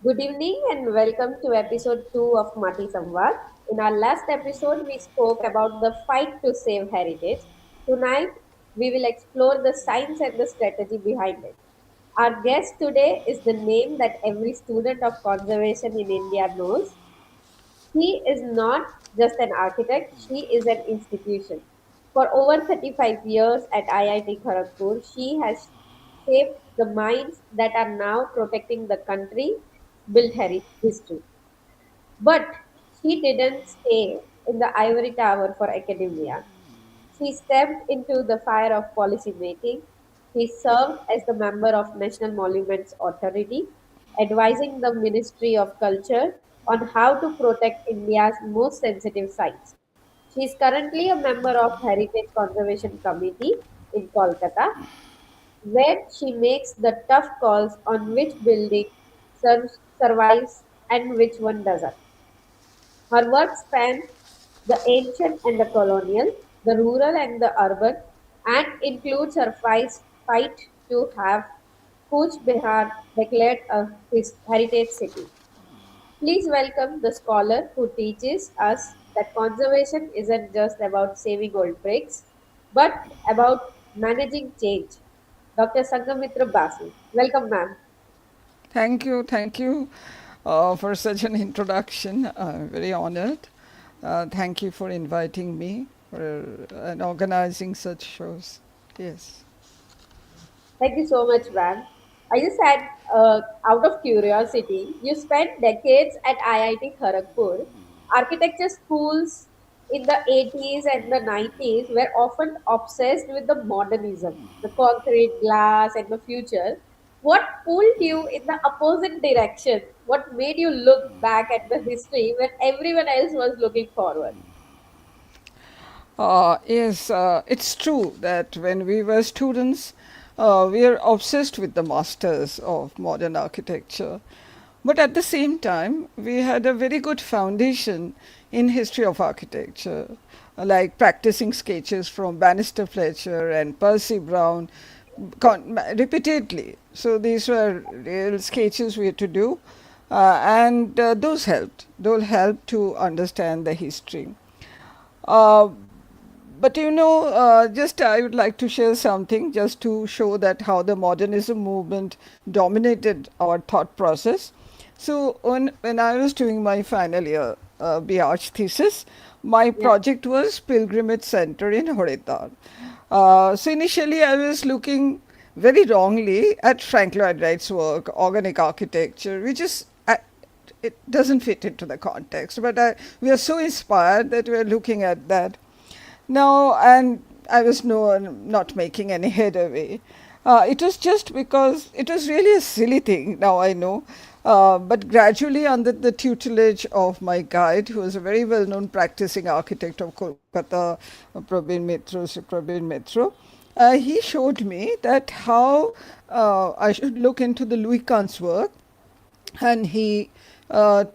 Good evening and welcome to episode 2 of MAATI Samvaad. In our last episode, we spoke about the fight to save heritage. Tonight, we will explore the science and the strategy behind it. Our guest today is the name that every student of conservation in India knows. She is not just an architect, she is an institution. For over 35 years at IIT Kharagpur, she has shaped the minds that are now protecting the country, built history. But she didn't stay in the ivory tower for academia. She stepped into the fire of policy making. She served as the member of National Monuments Authority, advising the Ministry of Culture on how to protect India's most sensitive sites. She is currently a member of Heritage Conservation Committee in Kolkata, where she makes the tough calls on which building survives and which one doesn't. Her work spans the ancient and the colonial, the rural and the urban, and includes her fight to have Cooch Behar declared a heritage city. Please welcome the scholar who teaches us that conservation isn't just about saving old bricks, but about managing change. Dr. Sanghamitra Basu. Welcome, ma'am. Thank you for such an introduction. I'm very honored. Thank you for inviting me for, and organizing such shows. Yes. Thank you so much, Van. I just had, out of curiosity, you spent decades at IIT Kharagpur. Architecture schools in the 80s and the 90s were often obsessed with the modernism, the concrete, glass, and the future. What pulled you in the opposite direction? What made you look back at the history when everyone else was looking forward? Yes, it's true that when we were students, we are obsessed with the masters of modern architecture. But at the same time, we had a very good foundation in history of architecture, like practicing sketches from Bannister Fletcher and Percy Brown repeatedly. So these were real sketches we had to do, and those helped. Those helped to understand the history. Uh, but just I would like to share something just to show that how the modernism movement dominated our thought process. So when I was doing my final year BArch thesis, my Yeah. project was Pilgrimage Center in Horiddar. So initially I was looking very wrongly at Frank Lloyd Wright's work, organic architecture, which is it doesn't fit into the context. But we are so inspired that we are looking at that. No, and I was not making any headway. It was just because it was really a silly thing, now I know. But gradually, under the tutelage of my guide, who was a very well known practicing architect of Kolkata, Sri Prabin Mitro, he showed me that how I should look into the Louis Kahn's work, and he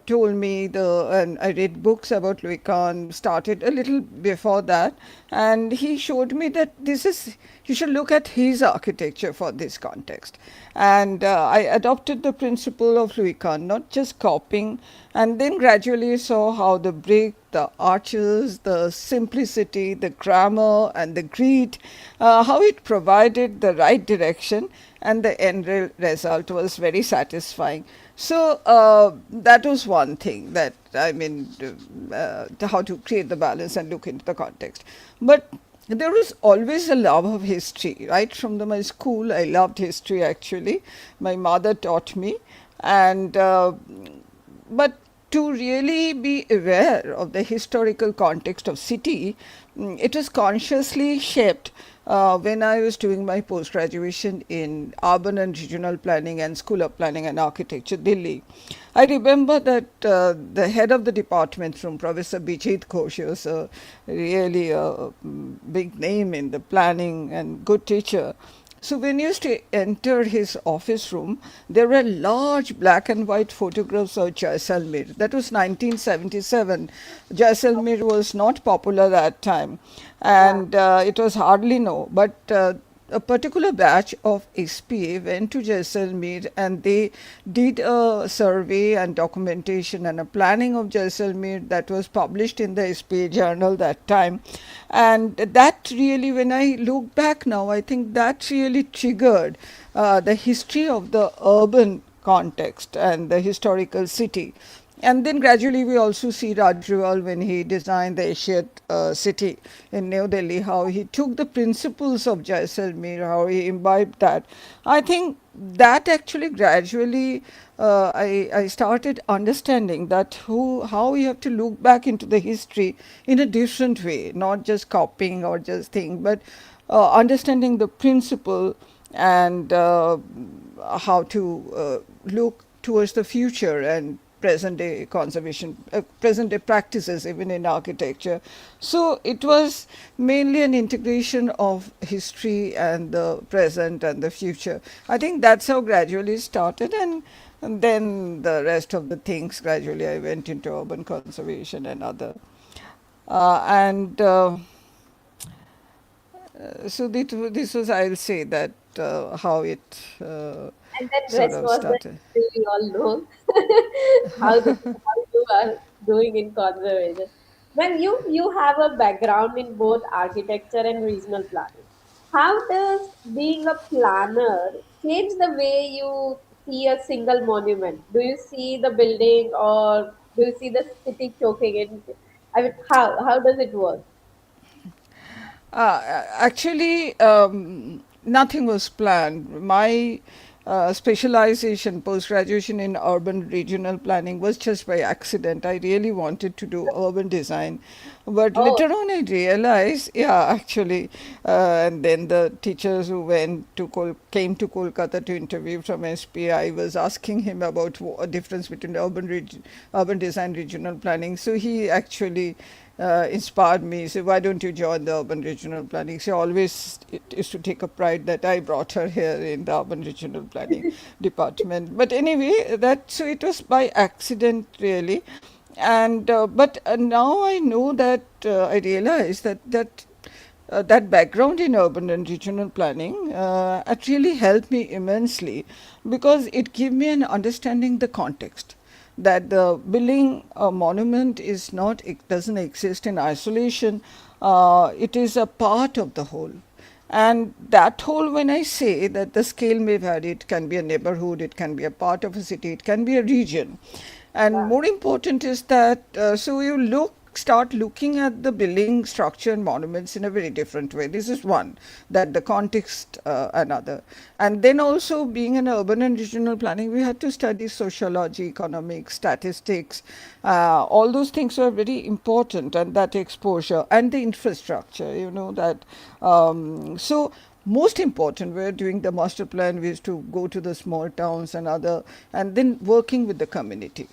told me and I read books about Louis Kahn, started a little before that, and he showed me that you should look at his architecture for this context. And I adopted the principle of Louis Kahn, not just copying, and then gradually saw how the brick, the arches, the simplicity, the grammar, and the grit, how it provided the right direction, and the end result was very satisfying. So that was one thing that I mean, how to create the balance and look into the context. But there was always a love of history, right? From my school, I loved history actually. My mother taught me, and but to really be aware of the historical context of city, it was consciously shaped when I was doing my post graduation in urban and regional planning and School of Planning and Architecture, Delhi. I remember that the head of the department from Professor Bijit Ghosh was really a big name in the planning and good teacher. So when you used to enter his office room, there were large black and white photographs of Jaisalmer. That was 1977. Jaisalmer was not popular that time, Yeah. and it was hardly known. But a particular batch of SPA went to Jaisalmer and they did a survey and documentation and a planning of Jaisalmer that was published in the SPA journal that time. And that really, when I look back now, I think that really triggered the history of the urban context and the historical city. And then gradually we also see Rajriwal when he designed the Asiat city in New Delhi, how he took the principles of Jaisalmer, how he imbibed that. I think that actually gradually I started understanding that how we have to look back into the history in a different way, not just copying or just think, but understanding the principle and how to look towards the future and present day conservation, present day practices even in architecture. So it was mainly an integration of history and the present and the future. I think that's how gradually started, and then the rest of the things gradually I went into urban conservation and other. And so this was, I'll say that how it And then sort rest of was the started. history we all know. How you are doing in conservation. Well, you have a background in both architecture and regional planning. How does being a planner change the way you see a single monument? Do you see the building or do you see the city choking in? I mean, how does it work? Actually, nothing was planned. My specialization, post graduation in urban regional planning, was just by accident. I really wanted to do urban design, but Oh, later on I realized, yeah, actually, and then the teachers who came to Kolkata to interview from SPI, was asking him about a difference between urban design, regional planning. So he actually inspired me. So why don't you join the urban regional planning? She always it used to take a pride that I brought her here in the urban regional planning department. But anyway, that so it was by accident really, and but now I know that I realize that background in urban and regional planning it really helped me immensely because it gave me an understanding the context that the building a monument is not it doesn't exist in isolation. It is a part of the whole, and that whole, when I say that the scale may vary, it can be a neighborhood, it can be a part of a city, it can be a region. And yeah. more important is that so you start looking at the building structure and monuments in a very different way. This is one, that the context another. And then also being in urban and regional planning, we had to study sociology, economics, statistics. All those things were very important, and that exposure and the infrastructure, that. So most important, we're doing the master plan, we used to go to the small towns and other, and then working with the community,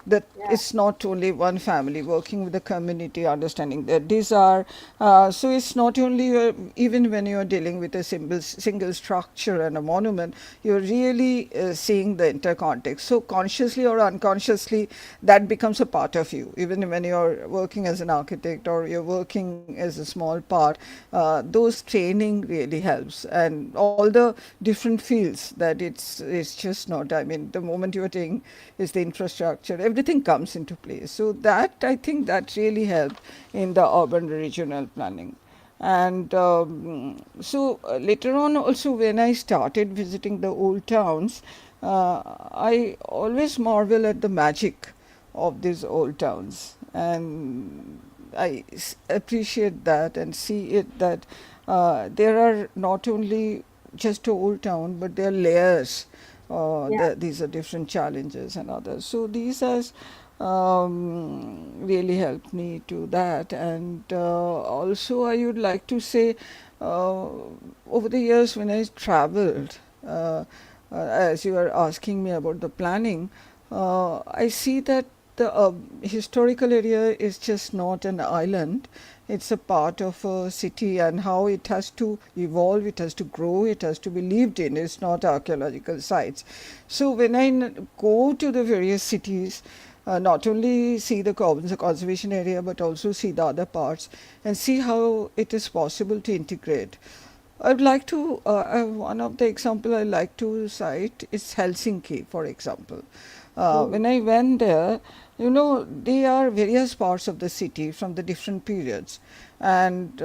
that Yeah. it's not only one family, working with the community, understanding their desire. So it's not only even when you're dealing with a single structure and a monument, you're really seeing the entire context. So consciously or unconsciously, that becomes a part of you. Even when you're working as an architect or you're working as a small part, those training really helps, and all the different fields, that it's just not, I mean, the moment you're taking is the infrastructure, everything comes into place. So that, I think, that really helped in the urban regional planning. And later on also, when I started visiting the old towns, I always marvel at the magic of these old towns, and appreciate that and see it, that there are not only just a old town, but there are layers. Yeah. These are different challenges and others. So these has really helped me to that. And also, I would like to say, uh, over the years when I traveled, as you are asking me about the planning, I see that the historical area is just not an island. It's a part of a city, and how it has to evolve, it has to grow, it has to be lived in. It's not archaeological sites. So when I go to the various cities, not only see the conservation area, but also see the other parts and see how it is possible to integrate. I'd like to, one of the example I like to cite is Helsinki, for example. Hmm. When I went there, you know, they are various parts of the city from the different periods. And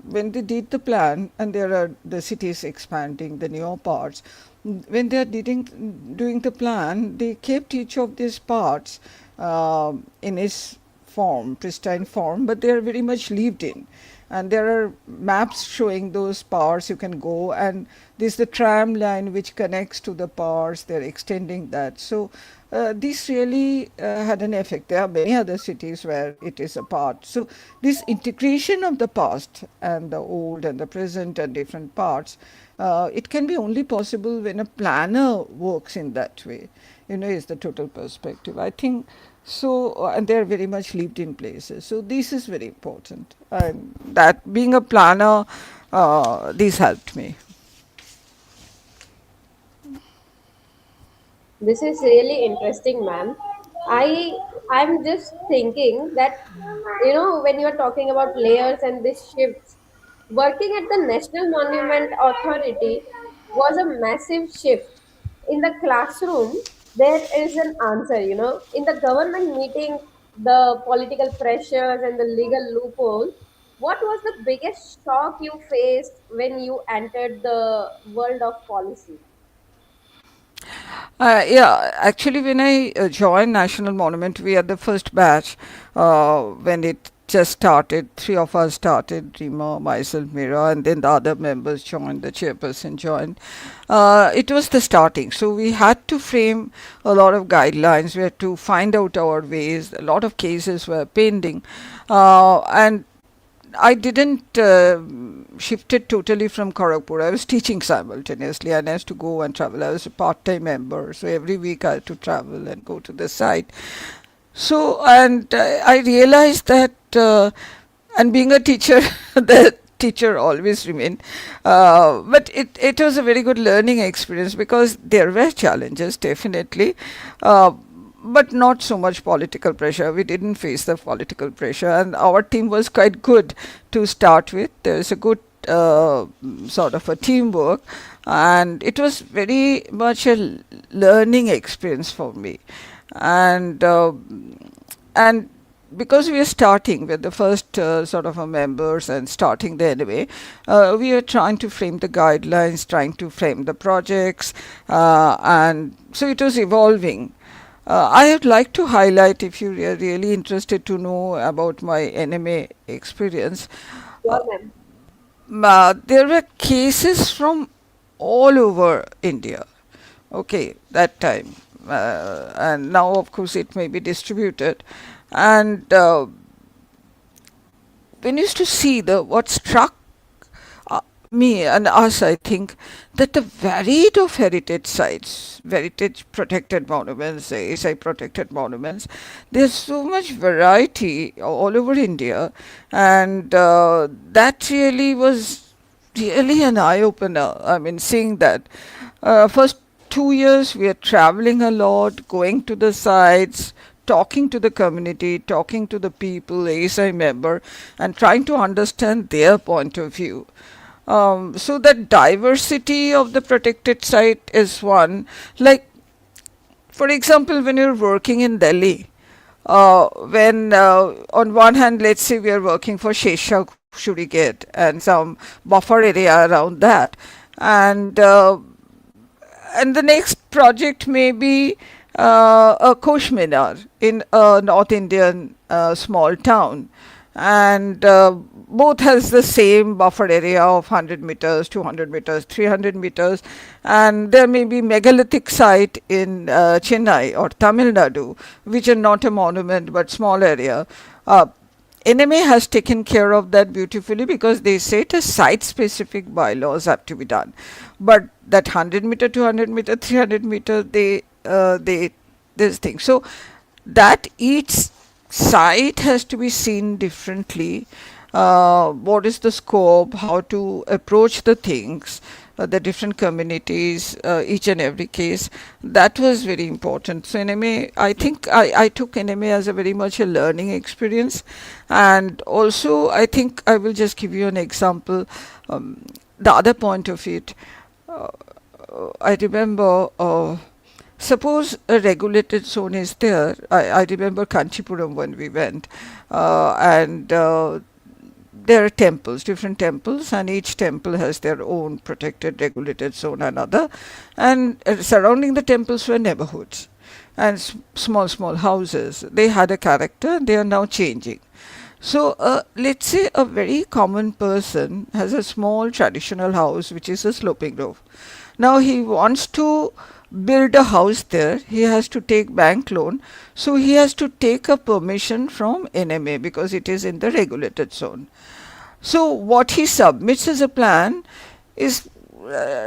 when they did the plan, and there are the cities expanding, the newer parts, when they are doing the plan, they kept each of these parts in its form, pristine form, but they are very much lived in. And there are maps showing those parts you can go, and there's the tram line which connects to the parts. They're extending that. So this really had an effect. There are many other cities where it is a part. So this integration of the past and the old and the present and different parts, it can be only possible when a planner works in that way. You know, is the total perspective. I think so, and they're very much lived in places. So this is very important. And that being a planner, this helped me. This is really interesting, ma'am. I'm just thinking that, when you're talking about layers and these shifts, working at the National Monument Authority was a massive shift. In the classroom, there is an answer. In the government meetings, the political pressures and the legal loopholes. What was the biggest shock you faced when you entered the world of policy? Yeah, actually, when I joined National Monument, we are the first batch when it just started. Three of us started, Rima, myself, Mira, and then the other members joined, the chairperson joined. It was the starting. So we had to frame a lot of guidelines. We had to find out our ways. A lot of cases were pending. And I didn't shift it totally from Kharagpur. I was teaching simultaneously, and I used to go and travel. I was a part-time member, so every week I had to travel and go to the site. So, and I realized that, and being a teacher, the teacher always remained. But it was a very good learning experience because there were challenges, definitely. Uh, but not so much political pressure. We didn't face the political pressure, and our team was quite good to start with. There was a good sort of a teamwork, and it was very much a learning experience for me. And because we are starting with the first sort of a members and starting the anyway, we are trying to frame the guidelines, trying to frame the projects, and so it was evolving. I would like to highlight, if you are really interested to know about my NMA experience, uh, Sure, ma'am. there were cases from all over India. Okay, that time. And now, of course, it may be distributed. And when you used to see the what struck uh, me and us, I think, that the varied of heritage sites, heritage protected monuments, ASI protected monuments, there's so much variety all over India, and that really was really an eye opener. I mean, seeing that. First 2 years, we are traveling a lot, going to the sites, talking to the community, talking to the people, ASI member, and trying to understand their point of view. So that diversity of the protected site is one. Like, for example, when you're working in Delhi, when on one hand, let's say we are working for Shesha Shuriget and some buffer area around that, and and the next project may be a Kosh Minar in a North Indian small town, and both has the same buffer area of 100 meters, 200 meters, 300 meters, and there may be megalithic site in Chennai or Tamil Nadu, which are not a monument but small area. Uh, NMA has taken care of that beautifully because they say it is site specific bylaws have to be done. But that 100 meter, 200 meter, 300 meter, they, this thing. So that each site has to be seen differently. What is the scope, how to approach the things, the different communities, each and every case. That was very important. So NMA, I think I took NMA as a very much a learning experience. And also, I think I will just give you an example. the other point of it, uh, I remember, suppose a regulated zone is there. I remember Kanchipuram when we went, and there are temples, different temples, and each temple has their own protected, regulated zone, another. And surrounding the temples were neighborhoods and small, small houses. They had a character, they are now changing. So, let's say a very common person has a small traditional house which is a sloping roof. Now, he wants to build a house there, he has to take bank loan. So, he has to take a permission from NMA because it is in the regulated zone. So, what he submits as a plan is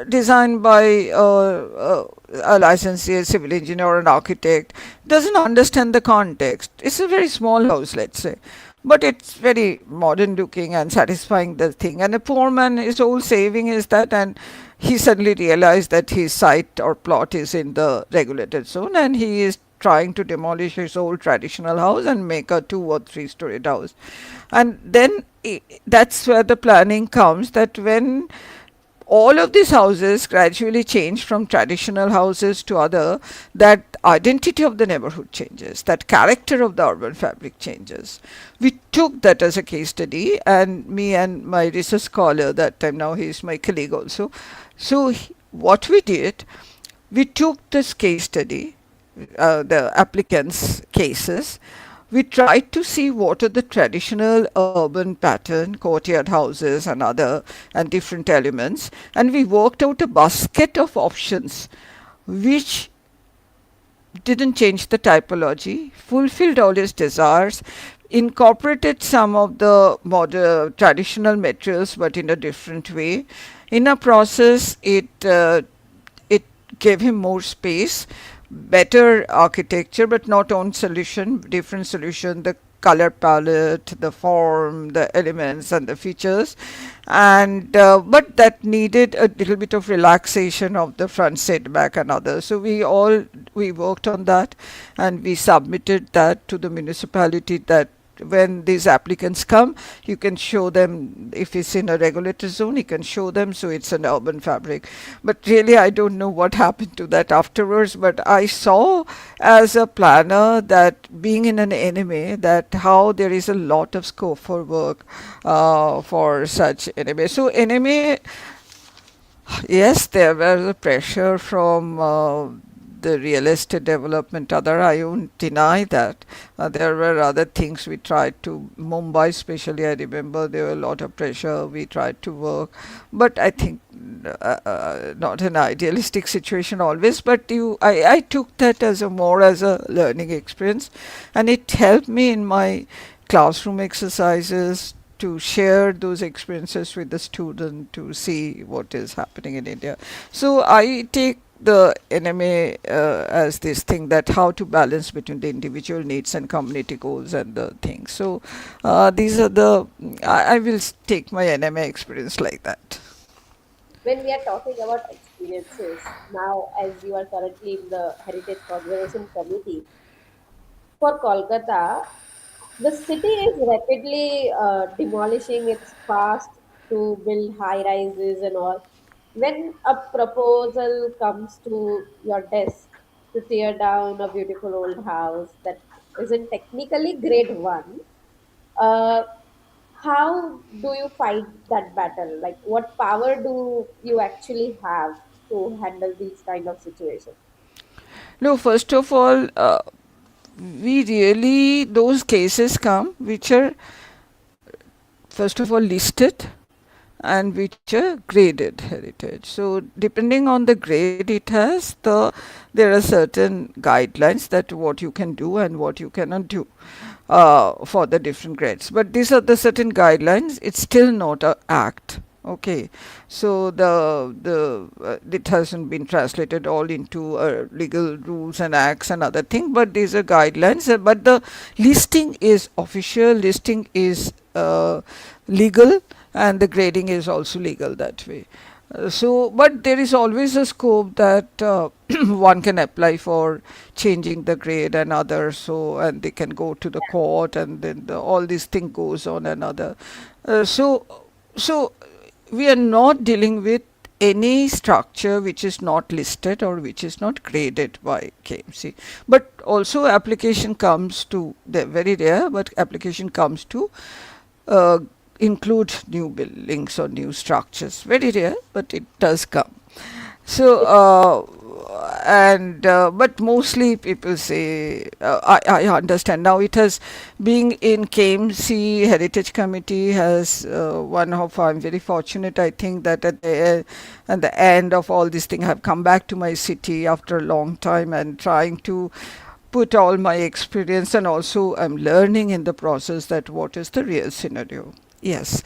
designed by a licensee, a civil engineer, or an architect, doesn't understand the context. It's a very small house, let's say, but it's very modern looking and satisfying the thing. And a poor man, his whole saving is that, and he suddenly realized that his site or plot is in the regulated zone, and he is trying to demolish his old traditional house and make a 2 or 3 storied house. And then that's where the planning comes, that when all of these houses gradually change from traditional houses to other, that identity of the neighborhood changes, that character of the urban fabric changes. We took that as a case study, and me and my research scholar that time, now he is my colleague also. So what we did, we took this case study, the applicants' cases. We tried to see what are the traditional urban pattern, courtyard houses and other and different elements, and we worked out a basket of options which didn't change the typology, fulfilled all his desires, incorporated some of the modern traditional materials but in a different way. In a process, it gave him more space, better architecture, but not own solution, different solution, the color palette, the form, the elements and the features. And but that needed a little bit of relaxation of the front setback and others. So we worked on that, and we submitted that to the municipality, that when these applicants come, you can show them, if it's in a regulated zone, you can show them, so it's an urban fabric. But really, I don't know what happened to that afterwards, but I saw as a planner that being in an NMA, that how there is a lot of scope for work for such NMA. So NMA, yes, there was a pressure from the real estate development. Other, I won't deny that. There were other things we tried to, Mumbai especially, I remember there were a lot of pressure. We tried to work, but I think not an idealistic situation always. But I took that as a more as a learning experience, and it helped me in my classroom exercises to share those experiences with the student to see what is happening in India. So I take the NMA as this thing, that how to balance between the individual needs and community goals and the things. So these are the, I will take my NMA experience like that. When we are talking about experiences, now as you are currently in the Heritage Conservation Committee for Kolkata, the city is rapidly demolishing its past to build high rises and all. When a proposal comes to your desk to tear down a beautiful old house that isn't technically grade one, uh, how do you fight that battle? Like, what power do you actually have to handle these kind of situations? No, first of all, we really, those cases come which are first of all listed and which are graded heritage. So depending on the grade it has, there are certain guidelines that what you can do and what you cannot do for the different grades. But these are the certain guidelines. It's still not a act. Okay, so it hasn't been translated all into legal rules and acts and other thing. But these are guidelines. But the listing is official. Listing is legal, and the grading is also legal that way. But there is always a scope that one can apply for changing the grade and others. So, and they can go to the court, and then all this thing goes on and other. So we are not dealing with any structure which is not listed or which is not graded by KMC. But also application comes to, they're very rare, but application comes to uh, include new buildings or new structures. Very rare, but it does come. So, and but mostly people say, I understand now. It has being in KMC Heritage Committee has one of, I'm very fortunate. I think that at the end of all this thing, I've come back to my city after a long time and trying to put all my experience, and also I'm learning in the process that what is the real scenario. Yes,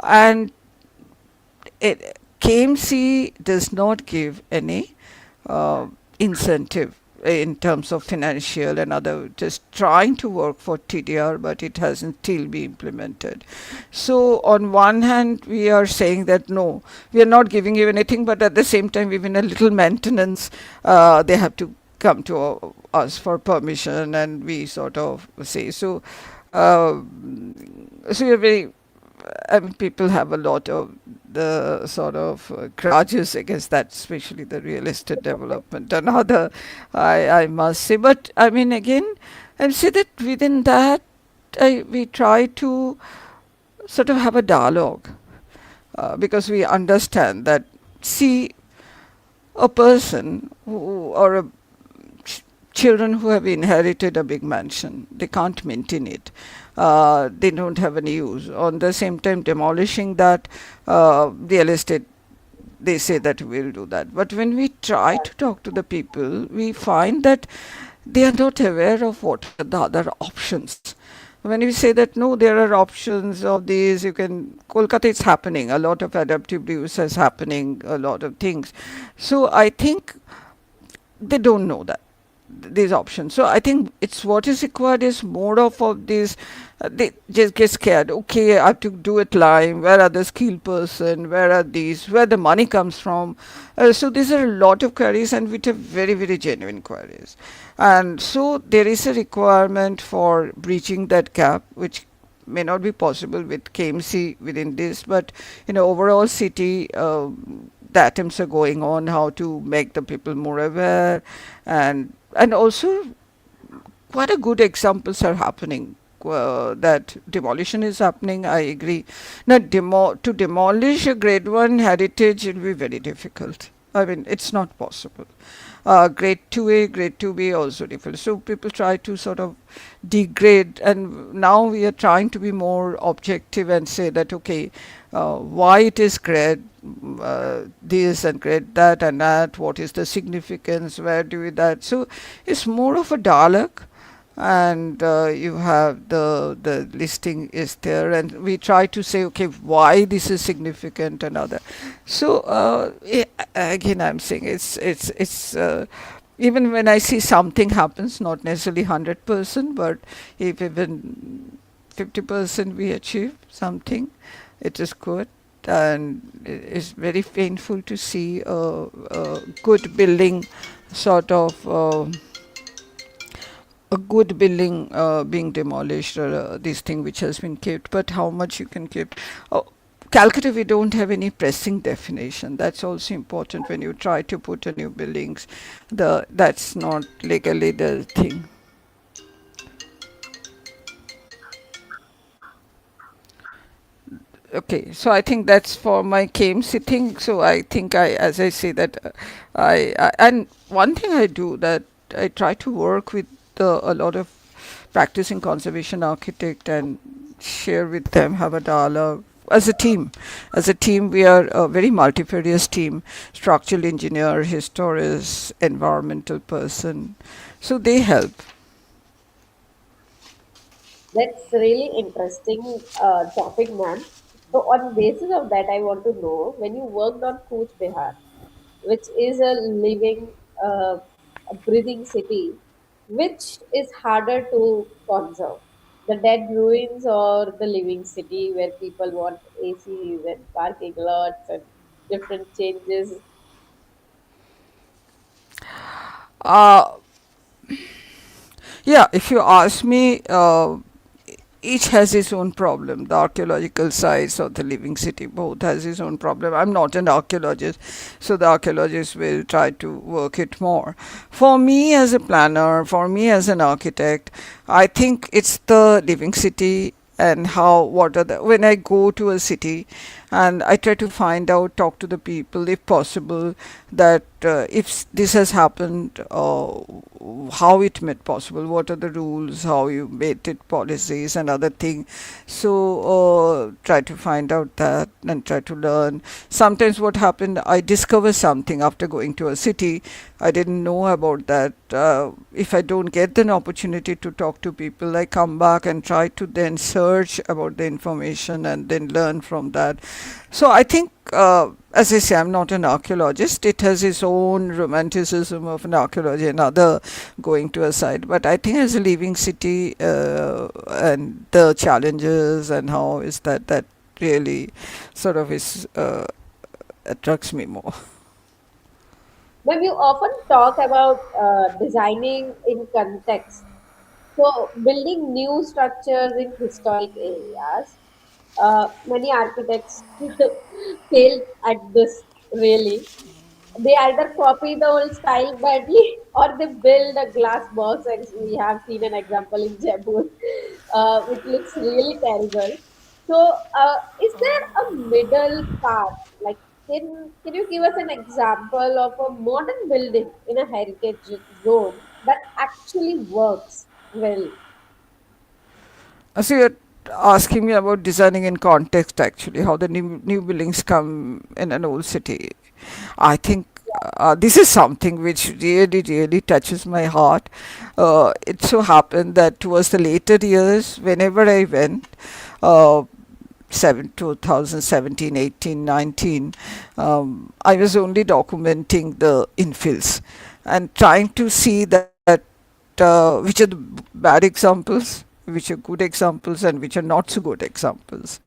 and KMC does not give any incentive in terms of financial and other, just trying to work for TDR, but it hasn't still been implemented. So on one hand we are saying that no, we are not giving you anything, but at the same time even a little maintenance, they have to come to us for permission, and we sort of say so. uh, so we are very, I mean, people have a lot of the sort of grudges against that, especially the real estate development and other, I must say. But I mean, again, I say that within that, we try to sort of have a dialogue, because we understand that, see, a person who, or a children who have inherited a big mansion, they can't maintain it. They don't have any use. On the same time, demolishing that real estate, they say that we'll do that. But when we try to talk to the people, we find that they are not aware of what are the other options. When we say that no, there are options of these, you can, Kolkata it's happening, a lot of adaptive use is happening, a lot of things. So I think they don't know that these options. So I think it's what is required is more of these. They just get scared. Okay, I have to do it live. Where are the skilled person? Where are these? Where the money comes from? So these are a lot of queries, and which are very very genuine queries. And so there is a requirement for breaching that gap, which may not be possible with KMC within this, but in an overall city, the attempts are going on how to make the people more aware, and also quite a good examples are happening, that demolition is happening. I agree. Now, to demolish a grade one heritage will be very difficult. I mean, it's not possible. Grade 2A, grade 2B also difficult. So people try to sort of degrade, and now we are trying to be more objective and say that okay, why it is grade this and grade that and that, what is the significance, where do we that. So it's more of a dialogue, and you have the listing is there, and we try to say okay, why this is significant and other. So again, I'm saying it's even when I see something happens, not necessarily 100%, but if even 50% we achieve something, it is good. And it's very painful to see a good building sort of a good building being demolished, or this thing which has been kept. But how much you can keep? Oh, Calcutta, we don't have any pressing definition. That's also important when you try to put a new buildings. That's not legally the thing. Okay, so I think that's for my KMC thing. So I think as I say that, and one thing I do that I try to work with a lot of practicing conservation architect and share with them, have a dialogue as a team. As a team, we are a very multifarious team: structural engineer, historist, environmental person. So they help. That's really interesting topic, ma'am. So, on basis of that, I want to know when you worked on Kuch Bihar, which is a living, a breathing city, which is harder to conserve, the dead ruins or the living city where people want ACs and parking lots and different changes. Uh, yeah, if you ask me, each has its own problem. The archaeological sites or the living city both has its own problem. I'm not an archaeologist, so the archaeologists will try to work it more. For me as a planner, for me as an architect, I think it's the living city and how what are the when I go to a city and I try to find out, talk to the people if possible, that if this has happened, how it made possible, what are the rules, how you made it, policies and other things. So try to find out that and try to learn. Sometimes what happened, I discover something after going to a city I didn't know about that. If I don't get an opportunity to talk to people, I come back and try to then search about the information and then learn from that. So I think, as I say, I'm not an archaeologist. It has its own romanticism of an archaeology and other going to a site. But I think as a living city and the challenges and how is that really sort of is attracts me more. When you often talk about designing in context, so building new structures in historic areas, many architects fail at this really. They either copy the old style badly or they build a glass box, as we have seen an example in Jaipur, which looks really terrible. So is there a middle path, like can you give us an example of a modern building in a heritage zone that actually works well? So you're asking me about designing in context, actually, how the new buildings come in an old city. I think this is something which really touches my heart. It so happened that towards the later years, whenever I went, uh, 2017, 18, 19, I was only documenting the infills and trying to see that which are the bad examples, which are good examples, and which are not so good examples.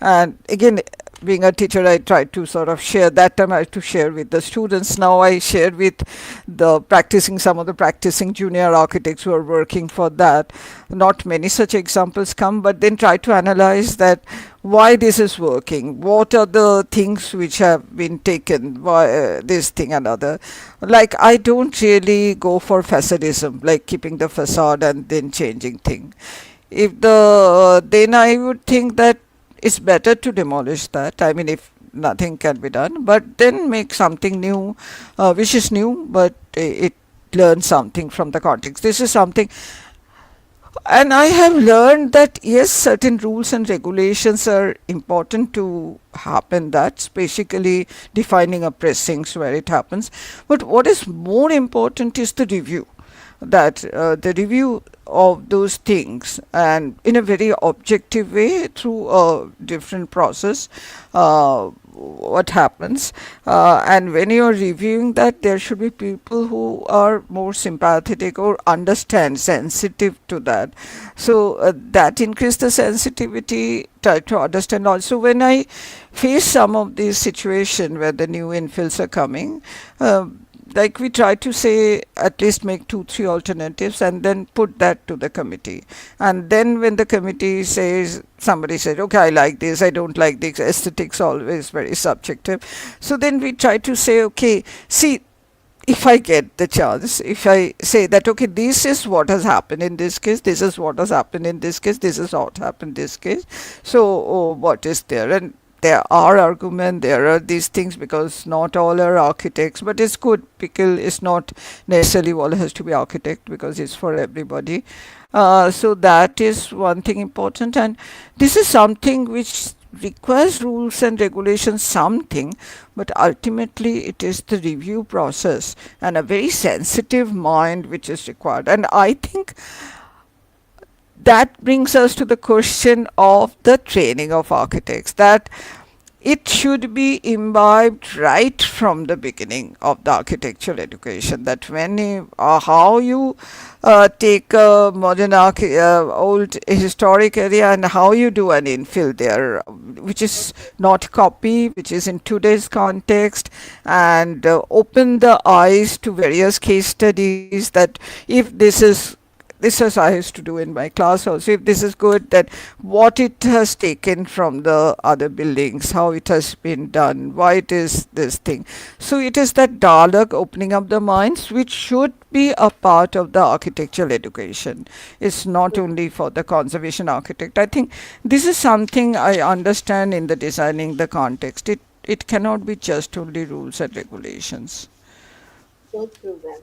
And again, being a teacher, I tried to sort of share. That time I had to share with the students. Now I share with the practicing, some of the practicing junior architects who are working for that. Not many such examples come, but then try to analyze that why this is working, what are the things which have been taken, why this thing and other. Like, I don't really go for facadism, like keeping the facade and then changing thing. If the then I would think that it's better to demolish that. I mean, if nothing can be done, but then make something new, which is new, but it learns something from the context. This is something, and I have learned that yes, certain rules and regulations are important to happen. That's basically defining a precincts where it happens. But what is more important is the review, that the review of those things and in a very objective way through a different process, what happens, and when you're reviewing that, there should be people who are more sympathetic or understand, sensitive to that. So that increase the sensitivity, try to understand. Also, when I face some of these situation where the new infills are coming, like we try to say, at least make 2 3 alternatives and then put that to the committee. And then when the committee says, somebody said, okay, I like this, I don't like this, aesthetics always very subjective. So then we try to say, okay, see, if I get the chance, if I say that, okay, this is what has happened in this case, this is what has happened in this case, this is what happened in this case. So what is there? And there are arguments, there are these things, because not all are architects, but it's good. Pickle is not necessarily all has to be architect, because it's for everybody. So that is one thing important, and this is something which requires rules and regulations, something, but ultimately it is the review process and a very sensitive mind which is required. And I think that brings us to the question of the training of architects, that it should be imbibed right from the beginning of the architectural education, that when you, how you take a modern old historic area and how you do an infill there, which is not copy, which is in today's context, and open the eyes to various case studies, that if this is this is I used to do in my class also. If this is good, then what it has taken from the other buildings, how it has been done, why it is this thing. So it is that dialogue opening up the minds, which should be a part of the architectural education. It's not only for the conservation architect. I think this is something I understand in the designing the context. It cannot be just only rules and regulations. So true, ma'am.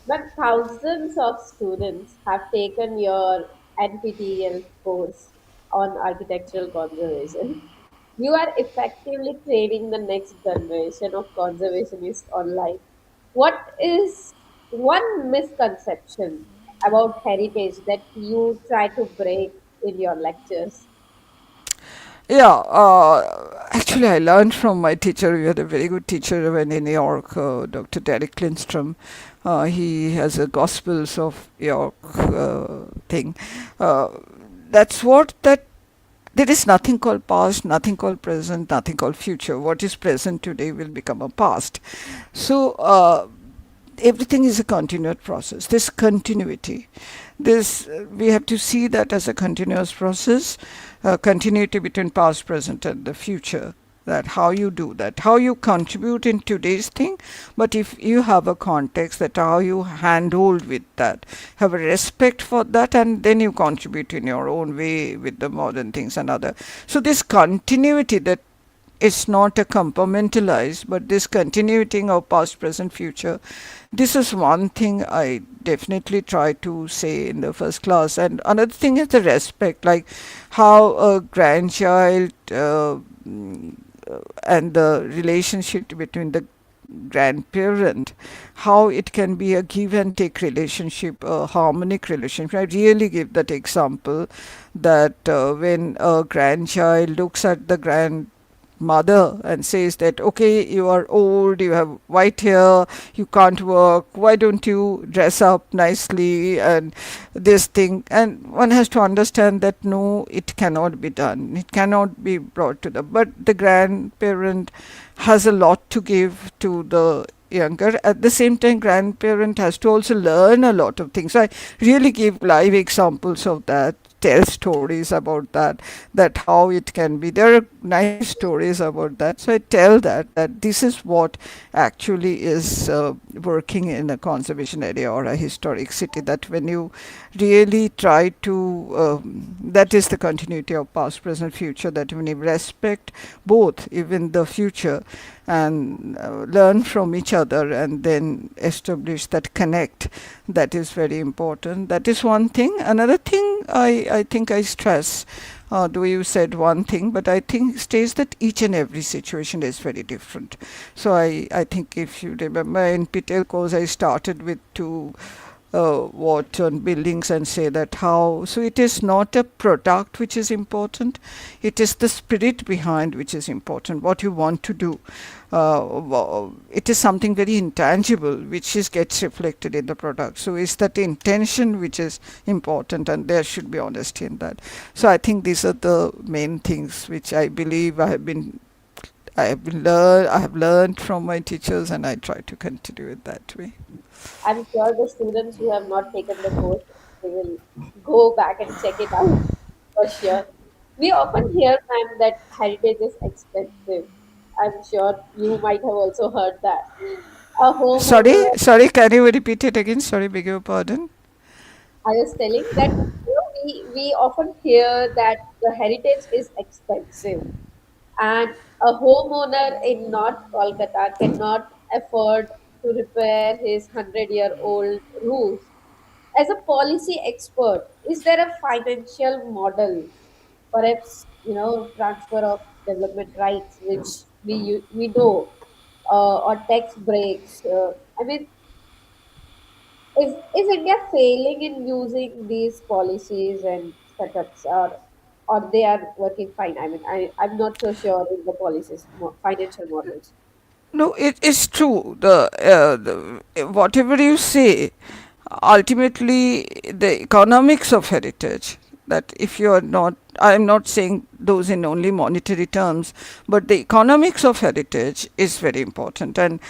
But thousands of students have taken your NPTEL course on architectural conservation. You are effectively training the next generation of conservationists online. What is one misconception about heritage that you try to break in your lectures? Yeah, actually, I learned from my teacher. We had a very good teacher when in New York, Dr. Derek Lindstrom. He has a Gospels of York thing. Uh, that's what that there is nothing called past, nothing called present, nothing called future. What is present today will become a past. So everything is a continuous process. This continuity, this we have to see that as a continuous process, continuity between past, present, and the future. That how you do that, how you contribute in today's thing, but if you have a context, that how you handhold with that, have a respect for that, and then you contribute in your own way with the modern things and other. So this continuity, that it's not a compartmentalized, but this continuity of past, present, future. This is one thing I definitely try to say in the first class. And another thing is the respect, like how a grandchild and the relationship between the grandparent, how it can be a give and take relationship, a harmonic relationship. I really give that example that when a grandchild looks at the grandmother and says that, okay, you are old, you have white hair, you can't work, why don't you dress up nicely and this thing. And one has to understand that no, it cannot be done, it cannot be brought to the, but the grandparent has a lot to give to the younger. At the same time, grandparent has to also learn a lot of things. So I really give live examples of that, tell stories about that, that how it can be. There are nice stories about that. So I tell that this is what actually is working in a conservation area or a historic city. That when you really try to, that is the continuity of past, present, future. That when you respect both, even the future, and learn from each other, and then establish that connect, that is very important. That is one thing. Another thing I think I stress, though you said one thing, but I think stays that each and every situation is very different. So I think if you remember in PTL course, I started with two what on buildings and say that how, so it is not a product which is important, it is the spirit behind which is important, what you want to do. It is something very intangible which is gets reflected in the product, so it's that intention which is important, and there should be honesty in that. So I think these are the main things which I believe I have learned from my teachers, and I try to continue it that way. I'm sure the students who have not taken the course, they will go back and check it out for sure. We often hear, ma'am, that heritage is expensive. I'm sure you might have also heard that. A homeowner, Sorry, can you repeat it again? Sorry, beg your pardon. I was telling that we often hear that the heritage is expensive, and a homeowner in North Kolkata cannot afford to repair his 100-year-old roof. As a policy expert, is there a financial model, perhaps transfer of development rights, which we know, or tax breaks? I mean, is India failing in using these policies and setups, or they are working fine? I mean, I'm not so sure in the policies, financial models. No, it is true. The whatever you say, ultimately the economics of heritage. That if you are not, I am not saying those in only monetary terms, but the economics of heritage is very important. And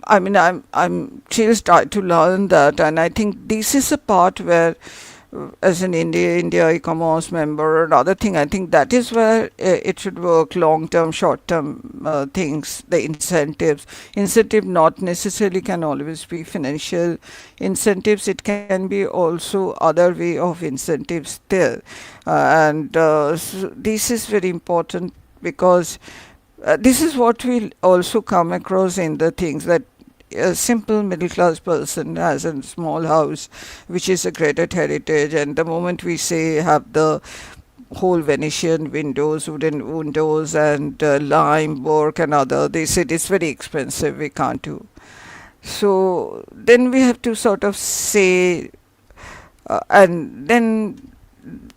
I mean, I'm still trying to learn that, and I think this is a part where, as an India e-commerce member, another thing, I think that is where it should work. Long term, short term things, the incentives. Incentive not necessarily can always be financial incentives. It can be also other way of incentives there, this is very important because this is what we'll also come across in the things that a simple middle class person has a small house which is a great heritage, and the moment we say have the whole Venetian windows, wooden windows, and lime work and other, they said it's very expensive, we can't do. So then we have to sort of say, and then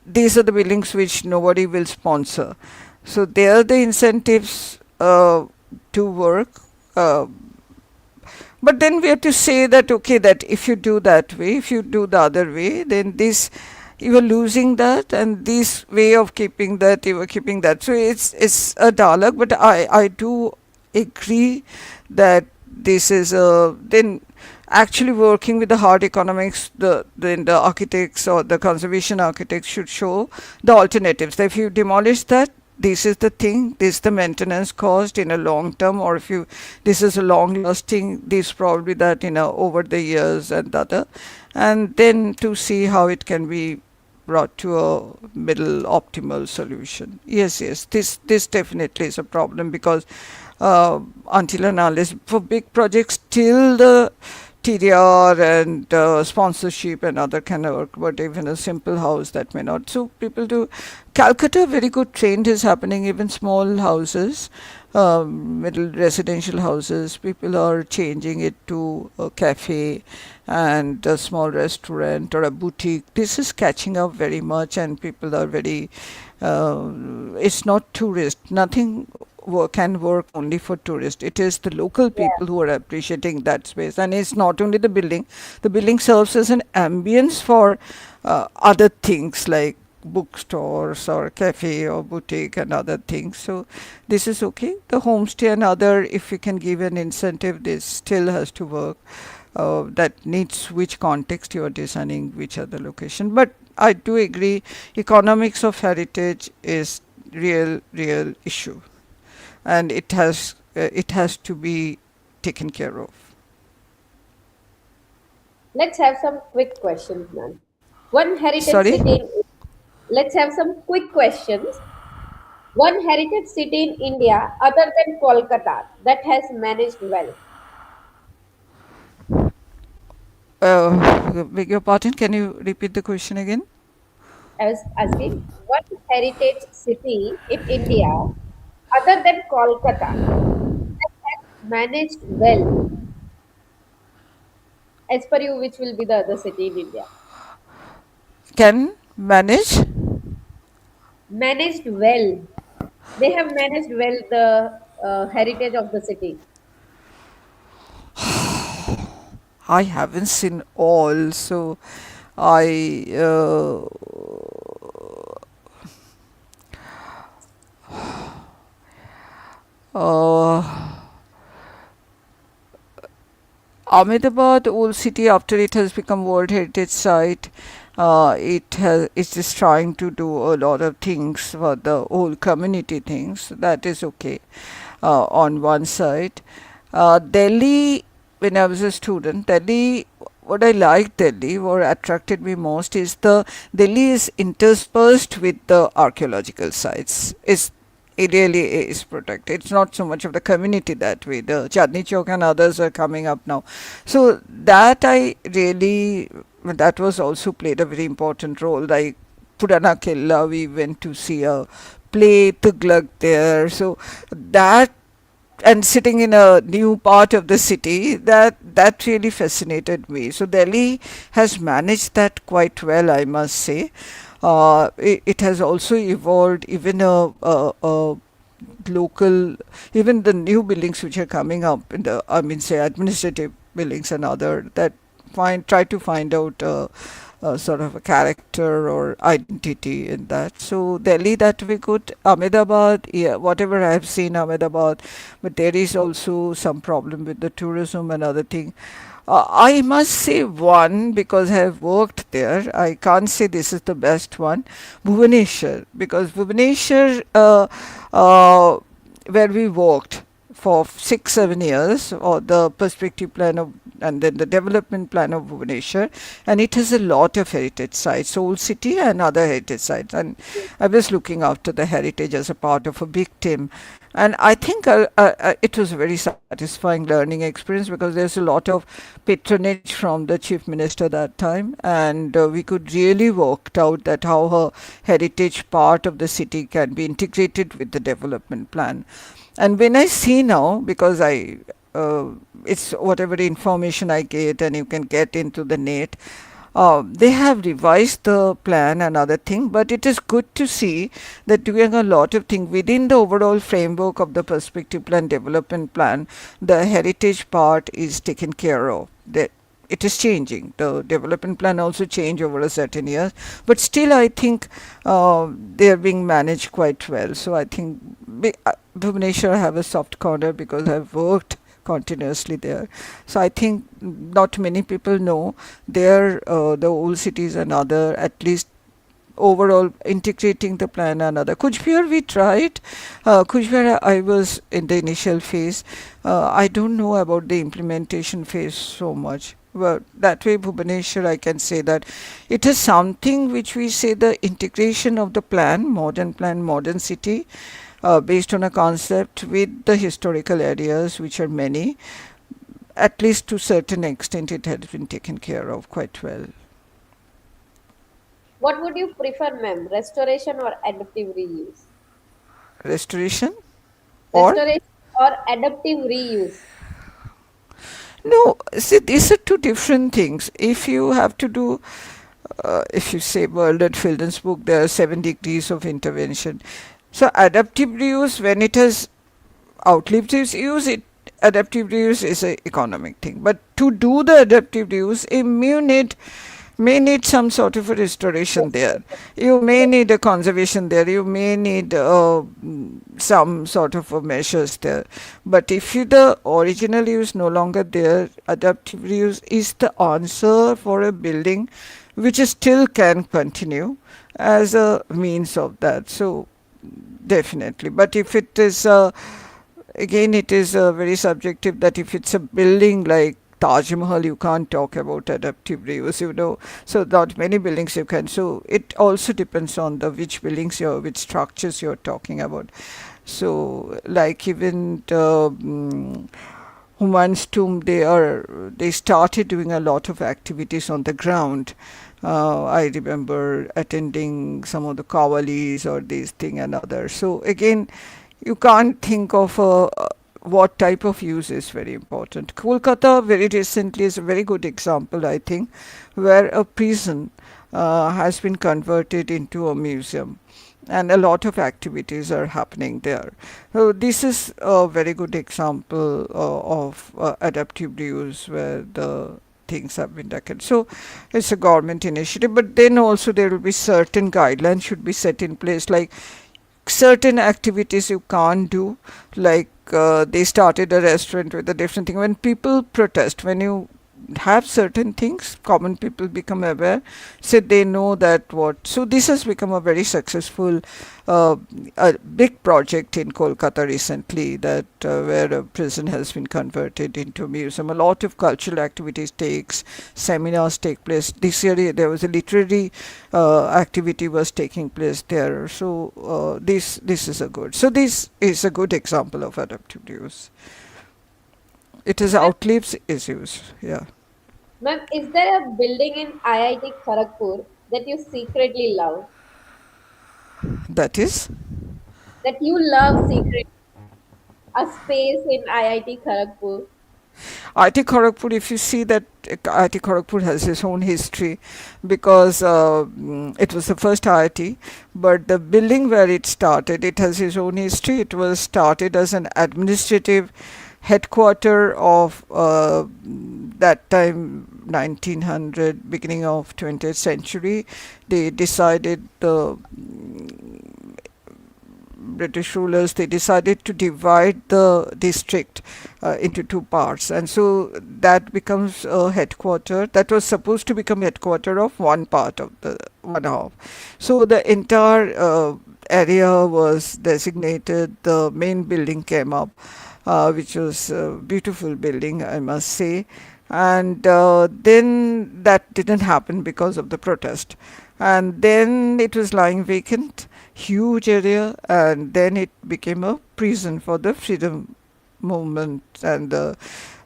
these are the buildings which nobody will sponsor. So there are the incentives to work. Uh, but then we have to say that, okay, that if you do that way, if you do the other way, then this, you are losing that, and this way of keeping that, you are keeping that. So it's a dialogue, but I do agree that this is a then actually working with the hard economics, then the architects or the conservation architects should show the alternatives. If you demolish that, this is the thing, this is the maintenance cost in a long term, or if you this is a long lasting, this probably that over the years and the other, and then to see how it can be brought to a middle optimal solution. Yes, this definitely is a problem because until and unless for big projects, till the TDR and sponsorship and other kind of work, but even a simple house that may not. So people do. Calcutta, very good trend is happening. Even small houses, middle residential houses, people are changing it to a cafe and a small restaurant or a boutique. This is catching up very much, and people are very. It's not tourist. Nothing can work only for tourists. It is the local Yeah. people who are appreciating that space, and it's not only the building. The building serves as an ambience for other things like bookstores or cafe or boutique and other things. So this is okay. The homestay and other, if we can give an incentive, this still has to work. That needs which context you are designing, which other location. But I do agree, economics of heritage is real issue, and it has to be taken care of. Let's have some quick questions, man. One heritage Sorry. city in Let's have some quick questions. One heritage city in India other than Kolkata that has managed well. Beg your pardon. Can you repeat the question again? I was asking one heritage city in India other than Kolkata that has managed well. As per you, which will be the other city in India? Can manage. Managed well. They have managed well the heritage of the city. I haven't seen all, so I uh, Ahmedabad old city, after it has become World Heritage Site, it's just trying to do a lot of things for the whole community things. That is okay on one side. Delhi, when I was a student, Delhi, what I liked Delhi, what attracted me most is the Delhi is interspersed with the archaeological sites. It really is protected. It's not so much of the community that way. The Chandni Chowk and others are coming up now. So that was also played a very important role. Like Purana Killa, we went to see a play Tughlaq there. So that, and sitting in a new part of the city, that really fascinated me. So Delhi has managed that quite well, I must say. It has also evolved even a local, even the new buildings which are coming up in the, I mean, say administrative buildings and other, that try to find out sort of a character or identity in that. So Delhi, that we could. Ahmedabad, yeah, whatever I have seen Ahmedabad, but there is also some problem with the tourism and other thing. I must say one because I have worked there. I can't say this is the best one. Bhubaneswar, because Bhubaneswar, where we worked for 6 7 years, or the perspective plan of and then the development plan of Bhubaneswar, and it has a lot of heritage sites, Old City and other heritage sites. And I was looking after the heritage as a part of a big team, and I think it was a very satisfying learning experience because there's a lot of patronage from the chief minister that time, and we could really work out that how her heritage part of the city can be integrated with the development plan. And when I see now, because uh, it's whatever information I get, and you can get into the net. They have revised the plan and other thing, but it is good to see that doing a lot of things within the overall framework of the perspective plan, development plan, the heritage part is taken care of. That it is changing. The development plan also changed over a certain years, but still I think they are being managed quite well. So I think Bhubaneswar have a soft corner because I've worked continuously there. So I think not many people know there the old cities and other, at least overall integrating the plan and other. Kujbihar we tried. Kujbihar I was in the initial phase. I don't know about the implementation phase so much. Well, that way Bhubaneswar I can say that it is something which we say the integration of the plan, modern city, based on a concept with the historical areas, which are many. At least to certain extent, it has been taken care of quite well. What would you prefer, ma'am? Restoration or adaptive reuse? Restoration or Restoration or adaptive reuse? no? See, these are two different things. If you have to do, if you say Bernard Filden's book, there are 7 degrees of intervention. So adaptive reuse, when it has outlived its use, adaptive reuse is an economic thing. But to do the adaptive reuse, may need some sort of a restoration there. You may need a conservation there. You may need some sort of a measures there. But if the original use no longer there, adaptive reuse is the answer for a building which still can continue as a means of that. So definitely. But if it is again, it is very subjective that if it's a building like Taj Mahal, you can't talk about adaptive reuse, So not many buildings you can. So it also depends on the which buildings which structures you're talking about. So like even Humayun's tomb, they started doing a lot of activities on the ground. I remember attending some of the Kawalis or these thing and others. So again, you can't think of what type of use is very important. Kolkata very recently is a very good example, I think, where a prison has been converted into a museum, and a lot of activities are happening there. So this is a very good example of adaptive reuse where the things have been taken. So it's a government initiative, but then also there will be certain guidelines should be set in place, like certain activities you can't do, like they started a restaurant with a different thing. When people protest, when you have certain things, common people become aware, so they know that what. So this has become a very successful, a big project in Kolkata recently, that where a prison has been converted into a museum. A lot of cultural activities seminars take place. This year there was a literary activity was taking place there. So this is a good. So this is a good example of adaptive use. It has Ma'am, outlives issues. Yeah, ma'am, is there a building in IIT Kharagpur that you secretly love? that is. That you love secretly? A space in IIT Kharagpur? IIT Kharagpur, if you see that IIT Kharagpur has its own history because it was the first IIT, but the building where it started, it has its own history. It was started as an administrative headquarter of that time 1900, beginning of 20th century. They decided, the British rulers, they decided to divide the district into two parts, and so that becomes a headquarter. That was supposed to become headquarter of one part of the one half. So the entire area was designated. The main building came up, which was a beautiful building, I must say. And then that didn't happen because of the protest. And then it was lying vacant, huge area, and then it became a prison for the freedom movement, and the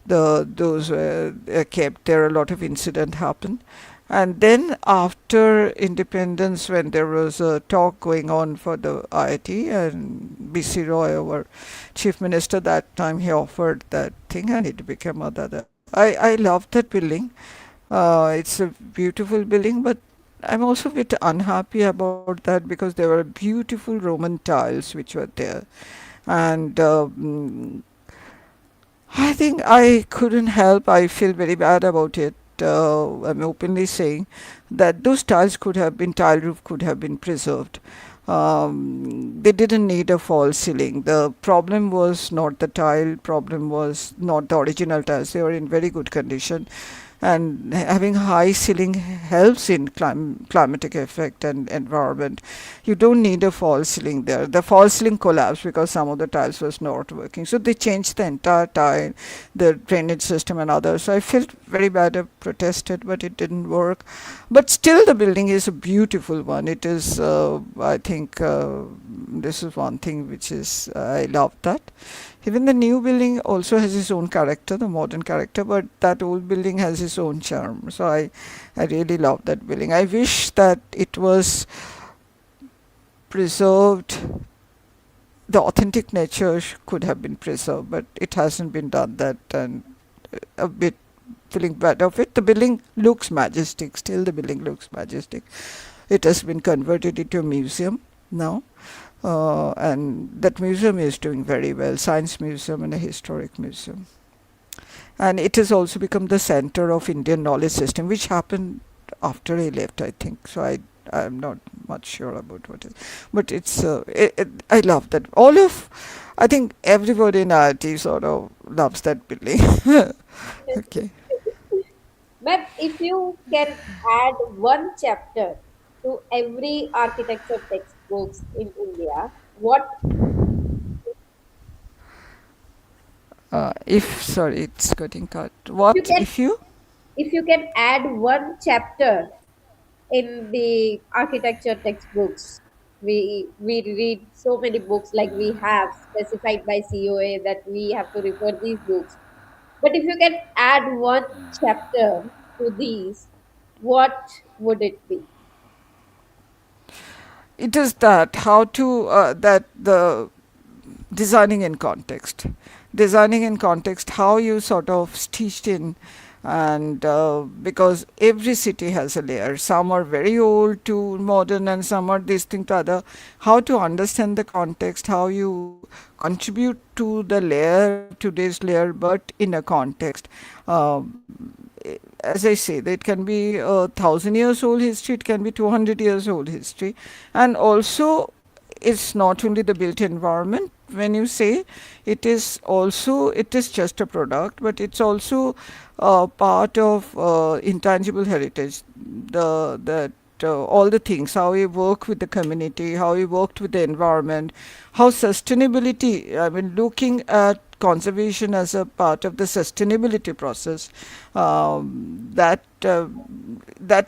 those were kept there. A lot of incident happened. And then after independence, when there was a talk going on for the IIT, and BC Roy, our chief minister that time, he offered that thing, and it became a Dada. I love that building. It's a beautiful building, but I'm also a bit unhappy about that because there were beautiful Roman tiles which were there. And I think I couldn't help. I feel very bad about it. I'm openly saying that those tiles could have been, tile roof could have been preserved. They didn't need a false ceiling. The problem was not the tile, problem was not the original tiles. They were in very good condition, and having high ceiling helps in climatic effect and environment. You don't need a false ceiling there. The false ceiling collapsed because some of the tiles was not working, so they changed the entire tile, the drainage system and others. So I felt very bad. I protested, but it didn't work. But still the building is a beautiful one. It is, I think, this is one thing which is, I love that. Even the new building also has its own character, the modern character, but that old building has its own charm. So I really love that building. I wish that it was preserved. The authentic nature could have been preserved, but it hasn't been done that, and a bit feeling bad of it. The building looks majestic. Still, the building looks majestic. It has been converted into a museum now. And that museum is doing very well, science museum and a historic museum. And it has also become the center of Indian knowledge system, which happened after I left, I think. So I'm not much sure about what it is. But I love that. I think everybody in IIT sort of loves that building. Okay. But if you can add one chapter to every architecture textbooks in India, what If, sorry, it's getting cut. if you What can if you? if you can add one chapter in the architecture textbooks? We read so many books, like we have specified by COA that we have to refer these books. But if you can add one chapter to these, what would it be? It is that how to that the designing in context, designing in context, how you sort of stitched in. And because every city has a layer, some are very old to modern and some are this thing to other. How to understand the context, how you contribute to the layer, today's layer, but in a context. As I say, that it can be 1,000 years old history, it can be 200 years old history. And also, it's not only the built environment. When you say it is also, it is just a product, but it's also part of intangible heritage. All the things, how we work with the community, how we worked with the environment, how sustainability, I mean, looking at conservation as a part of the sustainability process, that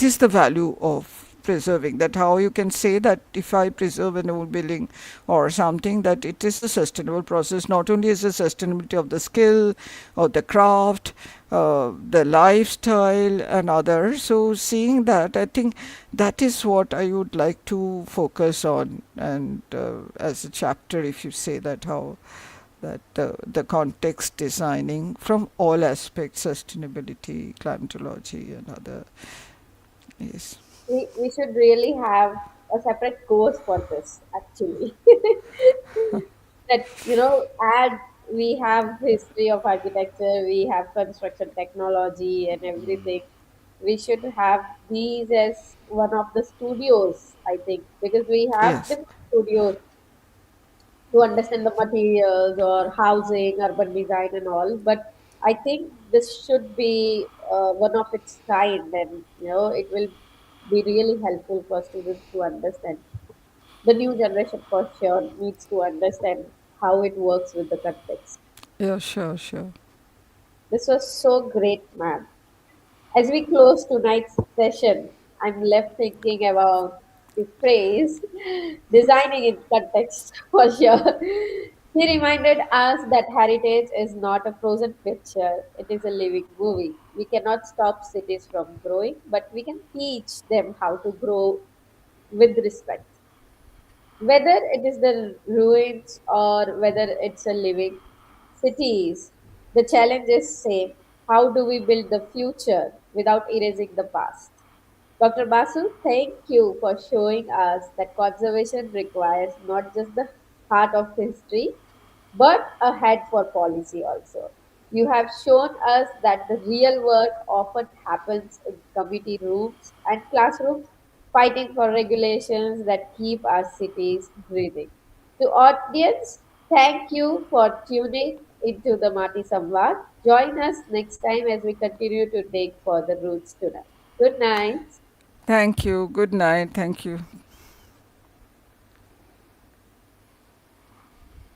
is the value of preserving. That how you can say that if I preserve an old building or something, that it is a sustainable process. Not only is the sustainability of the skill or the craft, the lifestyle and others. So seeing that, I think that is what I would like to focus on. And as a chapter, if you say that, how that the context designing from all aspects, sustainability, climatology and other. Yes. We should really have a separate course for this, actually. That, add we have history of architecture, we have construction technology and everything. We should have these as one of the studios, I think, because we have Yes. different studios to understand the materials or housing, urban design, and all. But I think this should be one of its kind, and it will be really helpful for students to understand. The new generation for sure needs to understand how it works with the context. Yeah, sure, sure. This was so great, man. As we close tonight's session, I'm left thinking about the phrase designing in context for sure. He reminded us that heritage is not a frozen picture, it is a living movie. We cannot stop cities from growing, but we can teach them how to grow with respect. Whether it is the ruins or whether it's a living cities, the challenge is same. How do we build the future without erasing the past? Dr. Basu, thank you for showing us that conservation requires not just the heart of history, but a head for policy also. You have shown us that the real work often happens in committee rooms and classrooms, fighting for regulations that keep our cities breathing. To audience, thank you for tuning into the MAATI Samvaad. Join us next time as we continue to dig for the roots tonight. Good night. Thank you. Good night. Thank you.